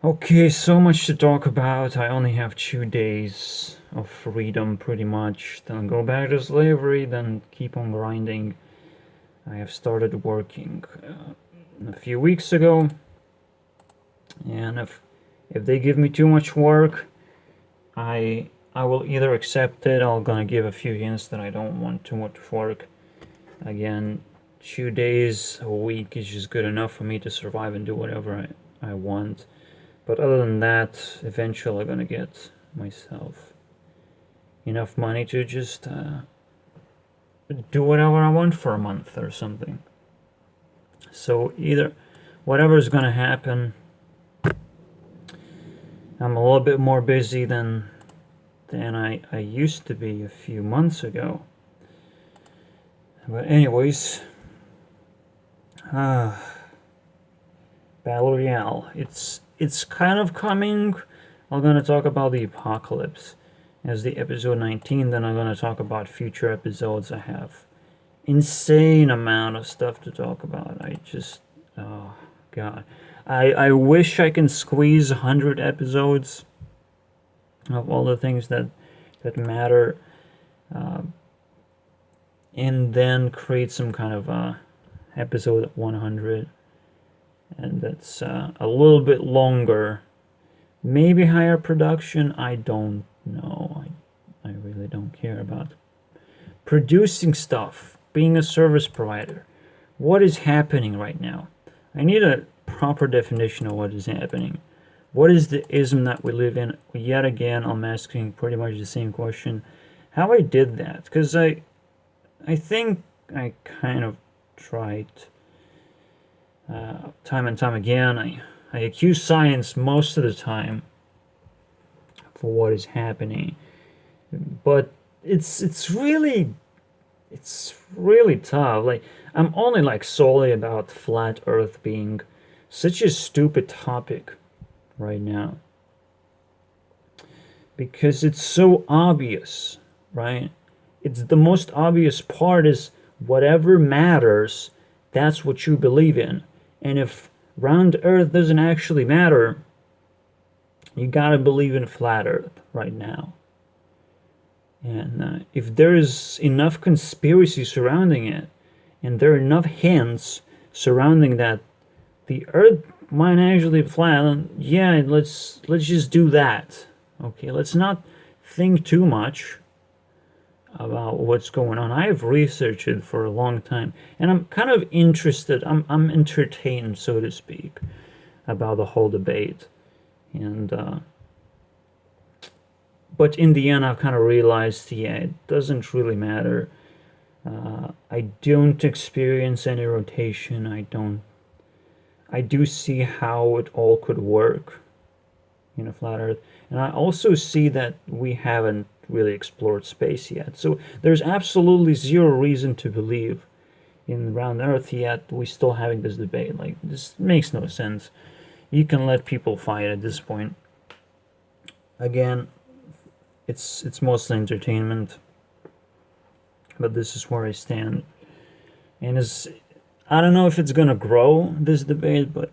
Okay, so much to talk about. I only have 2 days of freedom pretty much. Then go back to slavery, then keep on grinding. I have started working a few weeks ago, and if they give me too much work, I will either accept it. I'm gonna give a few hints that I don't want too much work. Again, 2 days a week is just good enough for me to survive and do whatever I want. But other than that, eventually I'm gonna get myself enough money to just do whatever I want for a month or something. So either whatever is gonna happen, I'm a little bit more busy than I used to be a few months ago. But anyways, uh, Battle Royale. It's kind of coming. I'm gonna talk about the apocalypse as the episode 19. Then I'm gonna talk about future episodes. I have insane amount of stuff to talk about. Oh god, I wish I can squeeze 100 episodes of all the things that matter, uh, and then create some kind of episode 100, and that's a little bit longer, maybe higher production. I don't know. I really don't care about producing stuff, being a service provider. What is happening right now? I need a proper definition of what is happening. What is the ism that we live in? Yet again, I'm asking pretty much the same question. How I did that? Because I think I kind of tried time and time again. I accuse science most of the time for what is happening, but it's really tough. Like, I'm only like solely about flat Earth being such a stupid topic right now because it's so obvious, right? It's the most obvious part is whatever matters, that's what you believe in. And if round Earth doesn't actually matter, you gotta believe in flat Earth right now. And if there is enough conspiracy surrounding it, and there are enough hints surrounding that the Earth might actually be flat, yeah, let's just do that. Okay, let's not think too much about what's going on. I have researched it for a long time, and I'm kind of interested. I'm entertained, so to speak, about the whole debate, and but in the end, I've kind of realized, yeah, it doesn't really matter. I don't experience any rotation. I do see how it all could work in a flat Earth, and I also see that we haven't really explored space yet. So there's absolutely zero reason to believe in round Earth yet. We're still having this debate. Like, this makes no sense. You can let people fight at this point. Again, it's mostly entertainment, but this is where I stand. And I don't know if it's gonna grow, this debate, but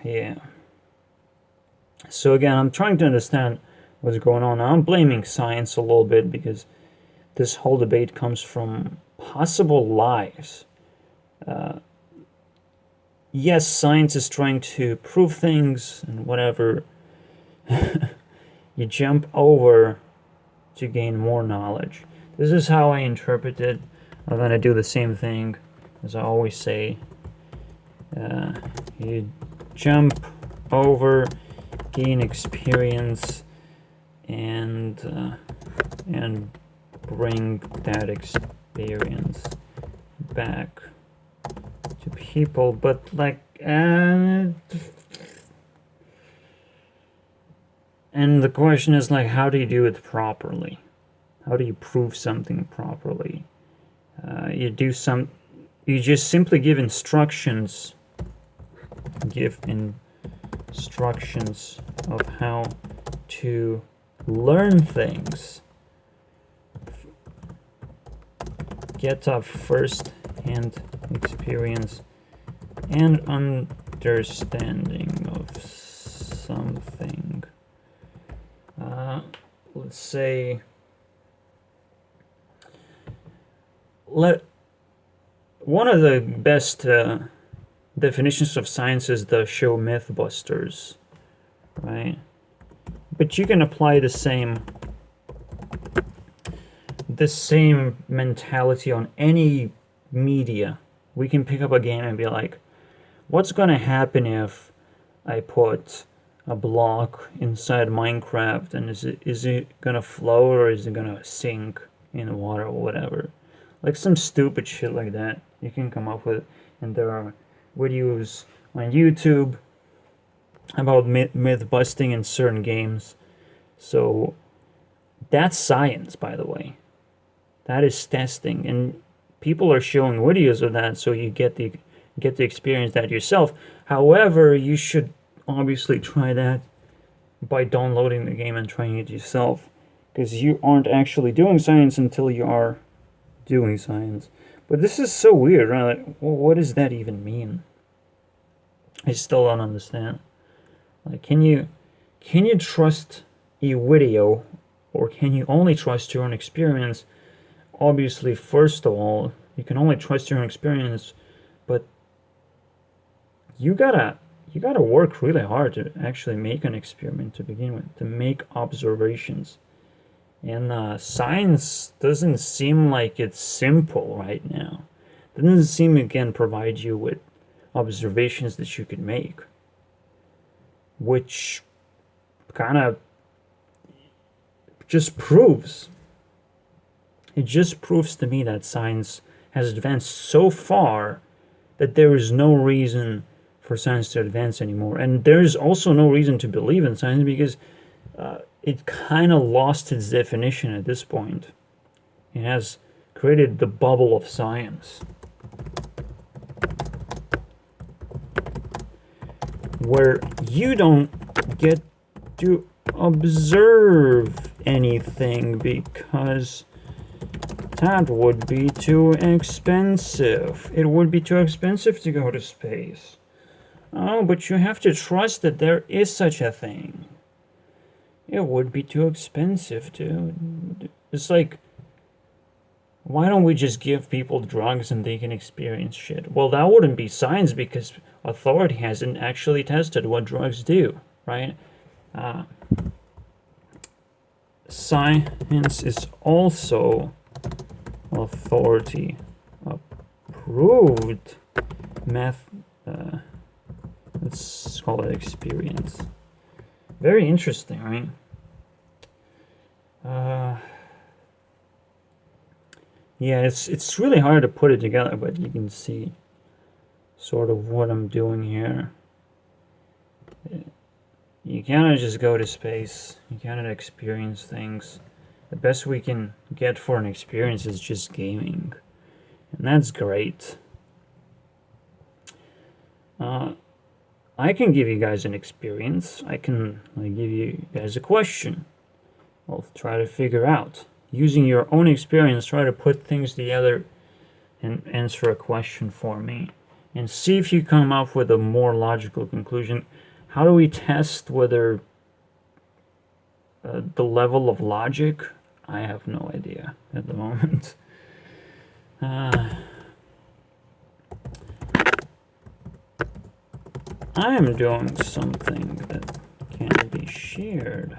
yeah. So again, I'm trying to understand what's going on. I'm blaming science a little bit because this whole debate comes from possible lies. Yes, science is trying to prove things and whatever. You jump over to gain more knowledge. This is how I interpret it. I'm gonna do the same thing as I always say. You jump over, gain experience, and bring that experience back to people. But like, and the question is, like, how do you do it properly? How do you prove something properly? You do some. You just simply give instructions. Give instructions of how to learn things. Get a first-hand experience and understanding of something. Let's say, one of the best definitions of science is the show Mythbusters, right? But you can apply the same mentality on any media. We can pick up a game and be like, what's gonna happen if I put a block inside Minecraft, and is it gonna float or is it gonna sink in the water or whatever? Like some stupid shit like that you can come up with. And there are videos on YouTube about myth busting in certain games. So that's science, by the way. That is testing, and people are showing videos of that, so you get to experience that yourself. However, you should obviously try that by downloading the game and trying it yourself, because you aren't actually doing science until you are doing science. But this is so weird, right? Like, well, what does that even mean? I still don't understand. Like, can you trust a video, or can you only trust your own experience? Obviously, first of all, you can only trust your own experience, but you gotta work really hard to actually make an experiment to begin with, to make observations. And science doesn't seem like it's simple right now. It doesn't seem, again, provide you with observations that you could make, which kind of just proves to me that science has advanced so far that there is no reason for science to advance anymore. And there is also no reason to believe in science, because it kind of lost its definition at this point. It has created the bubble of science, where you don't get to observe anything because that would be too expensive. It would be too expensive to go to space. Oh, but you have to trust that there is such a thing. It would be too expensive to... It's like, why don't we just give people drugs and they can experience shit? Well, that wouldn't be science, because authority hasn't actually tested what drugs do, right? Science is also authority approved let's call it experience. Very interesting, right? Yeah, it's really hard to put it together, but you can see sort of what I'm doing here. You cannot just go to space. You cannot experience things. The best we can get for an experience is just gaming. And that's great. I can give you guys an experience. I can give you guys a question. I'll try to figure out. Using your own experience, try to put things together and answer a question for me. And see if you come up with a more logical conclusion. How do we test whether the level of logic? I have no idea at the moment. I am doing something that can be shared.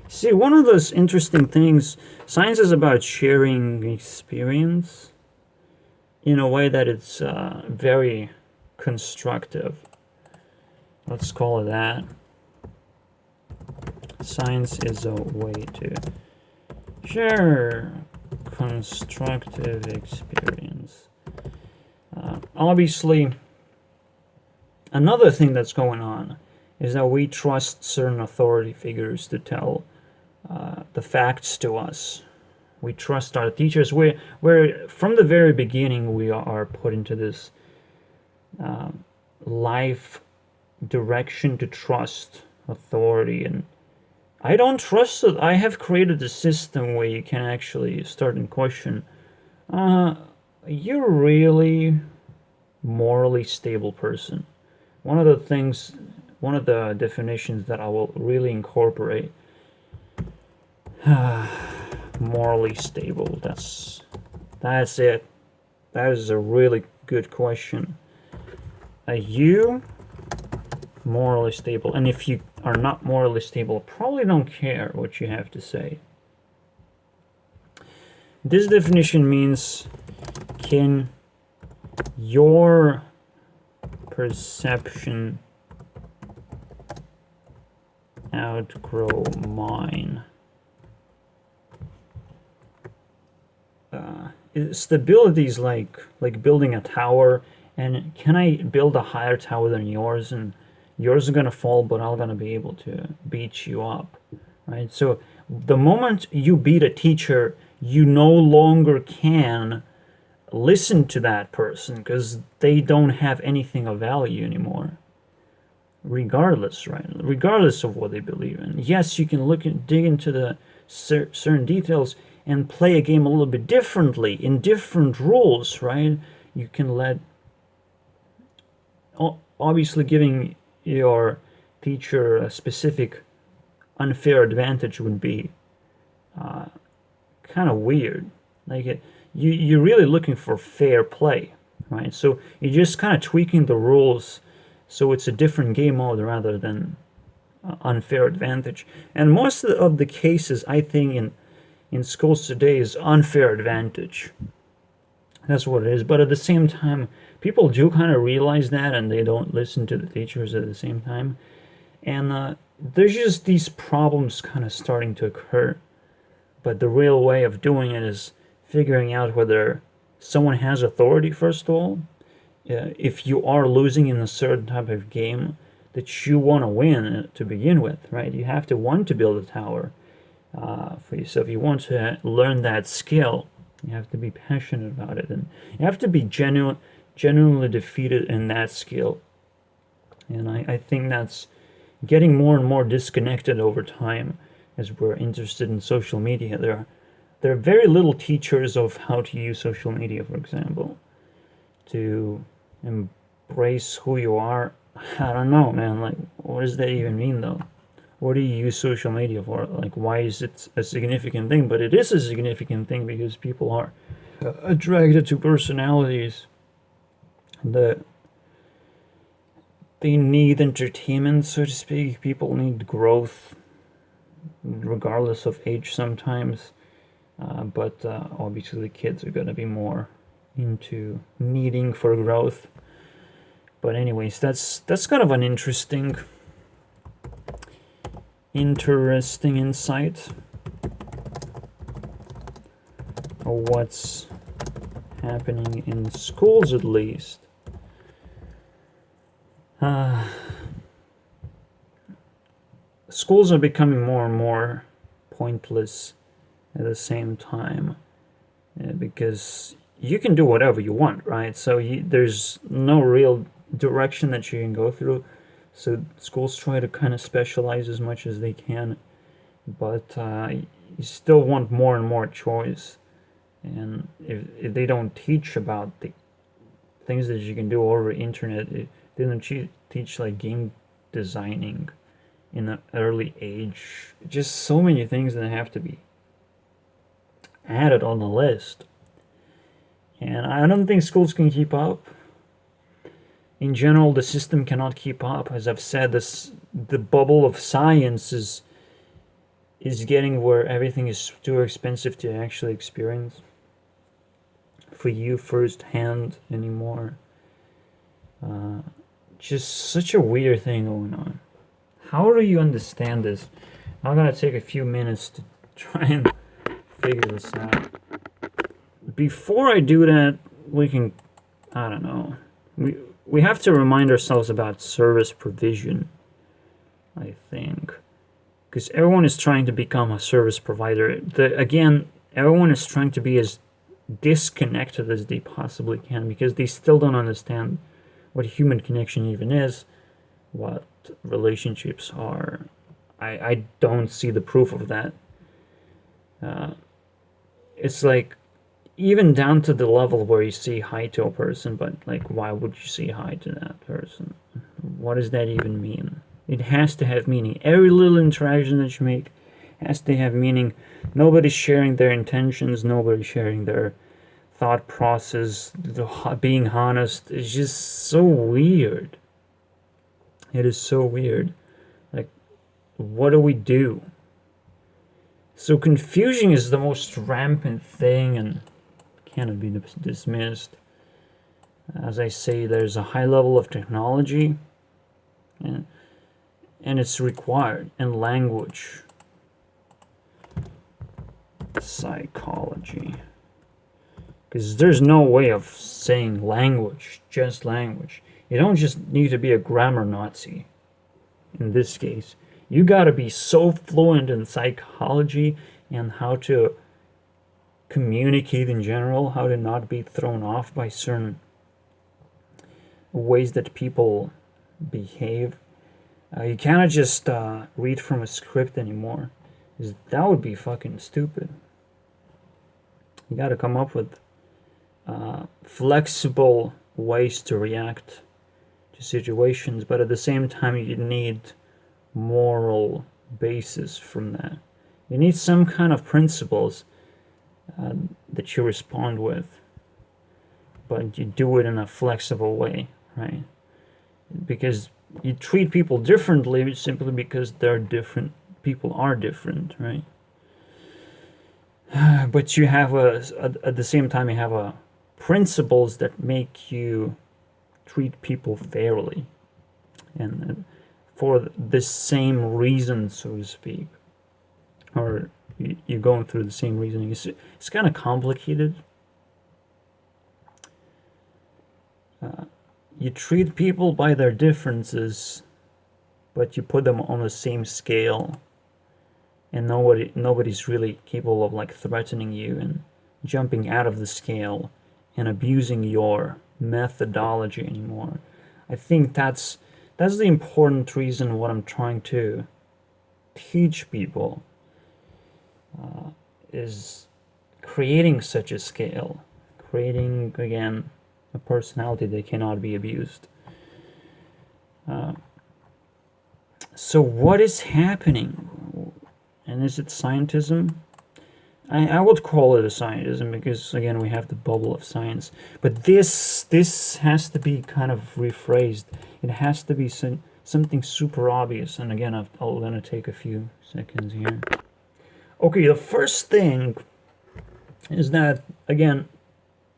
See, one of those interesting things, science is about sharing experience in a way that it's very constructive. Let's call it that. Science is a way to share constructive experience. Obviously, another thing that's going on is that we trust certain authority figures to tell the facts to us. We trust our teachers. We're from the very beginning, we are put into this life direction to trust authority, and I don't trust it. I have created a system where you can actually start and question, you're really morally stable person. one of the things, one of the definitions that I will really incorporate, morally stable. That's it. That is a really good question. Are you morally stable? And if you are not morally stable, probably don't care what you have to say. This definition means, can your perception outgrow mine? Stability is like building a tower, and can I build a higher tower than yours, and yours is gonna fall, but I'm gonna be able to beat you up, right? So the moment you beat a teacher, you no longer can listen to that person because they don't have anything of value anymore, regardless, right? Regardless of what they believe in. Yes, you can dig into the certain details and play a game a little bit differently in different rules, right? You can let, obviously, giving your teacher a specific unfair advantage would be kind of weird. You're really looking for fair play, right? So you're just kind of tweaking the rules so it's a different game mode rather than unfair advantage. And most of the cases, I think, in schools today is unfair advantage. That's what it is. But at the same time, people do kind of realize that, and they don't listen to the teachers at the same time. And there's just these problems kind of starting to occur. But the real way of doing it is figuring out whether someone has authority, first of all. If you are losing in a certain type of game that you want to win to begin with, right? You have to want to build a tower for yourself. You want to learn that skill. You have to be passionate about it, and you have to be genuinely defeated in that skill. And I think that's getting more and more disconnected over time as we're interested in social media. There are very little teachers of how to use social media, for example, to embrace who you are. I don't know, man. Like, what does that even mean, though? What do you use social media for? Like, why is it a significant thing? But it is a significant thing because people are attracted to personalities that they need entertainment, so to speak. People need growth, regardless of age sometimes. But obviously, the kids are going to be more into needing for growth. But anyways, that's kind of an interesting insight of what's happening in schools, at least. Schools are becoming more and more pointless at the same time, because you can do whatever you want, right? So there's no real direction that you can go through. So schools try to kind of specialize as much as they can, but you still want more and more choice. And if they don't teach about the things that you can do over the internet, they don't teach like game designing in an early age. Just so many things that have to be added on the list. And I don't think schools can keep up. In general, the system cannot keep up. As I've said, the bubble of science is getting where everything is too expensive to actually experience for you firsthand anymore. Just such a weird thing going on. How do you understand this? I'm gonna take a few minutes to try and figure this out. Before I do that, I don't know, we have to remind ourselves about service provision, I think, because everyone is trying to become a service provider. Everyone is trying to be as disconnected as they possibly can because they still don't understand what human connection even is, what relationships are. I don't see the proof of that. It's like, even down to the level where you say hi to a person, but like, why would you say hi to that person? what does that even mean? It has to have meaning. Every little interaction that you make has to have meaning. Nobody's sharing their intentions, nobody's sharing their thought process, being honest. It's just so weird. It is so weird. Like, what do we do? So confusion is the most rampant thing and cannot be dismissed. As I say, there's a high level of technology and it's required in language. Psychology. Because there's no way of saying language, just language. You don't just need to be a grammar Nazi in this case. You gotta be so fluent in psychology and how to communicate in general, how to not be thrown off by certain ways that people behave. You cannot just read from a script anymore. That would be fucking stupid. You gotta come up with flexible ways to react to situations, but at the same time you need moral basis from that. You need some kind of principles that you respond with, but you do it in a flexible way, right? Because you treat people differently simply because they're different. People are different, right? But you have at the same time you have principles that make you treat people fairly and for the same reason, so to speak, or you're going through the same reasoning. It's kind of complicated. You treat people by their differences, but you put them on the same scale, and nobody's really capable of like threatening you and jumping out of the scale and abusing your methodology anymore. I think that's the important reason what I'm trying to teach people is creating such a scale, creating again a personality that cannot be abused. So what is happening? And is it scientism? I would call it a scientism because again we have the bubble of science. But this has to be kind of rephrased. It has to be something super obvious. And again, I'm gonna take a few seconds here. Okay, the first thing is that again,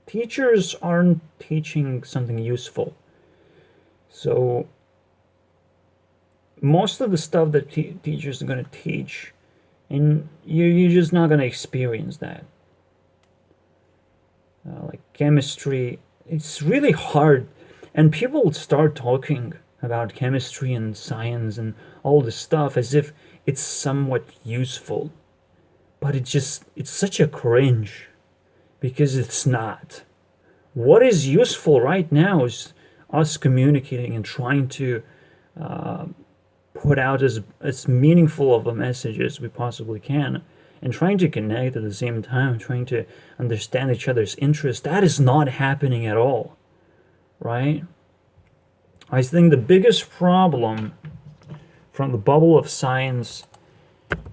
teachers aren't teaching something useful. So most of the stuff that teachers are going to teach, and you're just not going to experience that. Like chemistry, it's really hard. And people start talking about chemistry and science and all this stuff as if it's somewhat useful. But it's such a cringe. Because it's not. What is useful right now is us communicating and trying to put out as meaningful of a message as we possibly can, and trying to connect at the same time, trying to understand each other's interests. That is not happening at all, right? I think the biggest problem from the bubble of science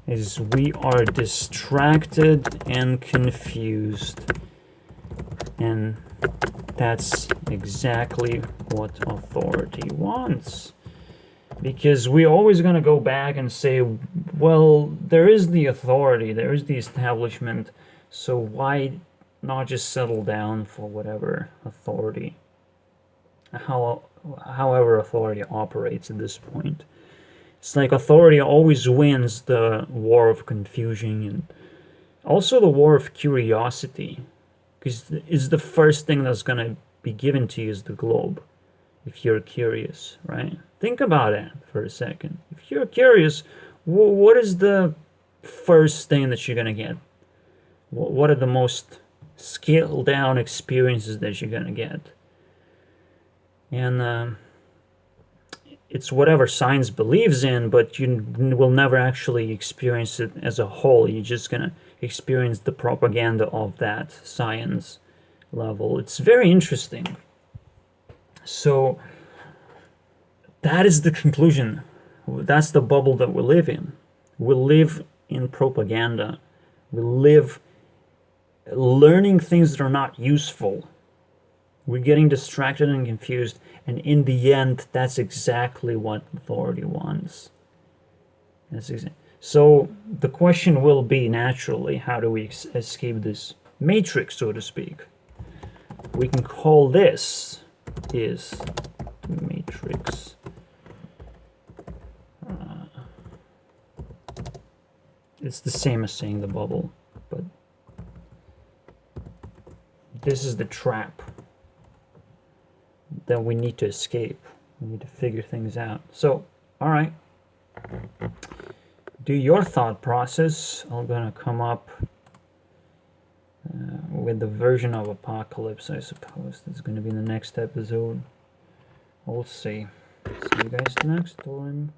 is we are distracted and confused. And that's exactly what authority wants. Because we're always going to go back and say, well, there is the authority, there is the establishment, so why not just settle down for whatever authority, however authority operates at this point. It's like authority always wins the war of confusion and also the war of curiosity. Because it's the first thing that's going to be given to you is the globe, if you're curious, right? Think about it for a second. If you're curious, what is the first thing that you're going to get? What are the most scaled down experiences that you're going to get? And it's whatever science believes in, but you will never actually experience it as a whole. You're just going to experience the propaganda of that science level. It's very interesting. So that is the conclusion. That's the bubble that we live in. We live in propaganda. We live learning things that are not useful. We're getting distracted and confused, and in the end, that's exactly what authority wants. So the question will be, naturally, how do we escape this matrix, so to speak? We can call this is the matrix. It's the same as saying the bubble, but this is the trap that we need to escape. We need to figure things out. So, all right. Do your thought process. I'm gonna come up with the version of Apocalypse, I suppose. That's gonna be the next episode. We'll see. See you guys next time.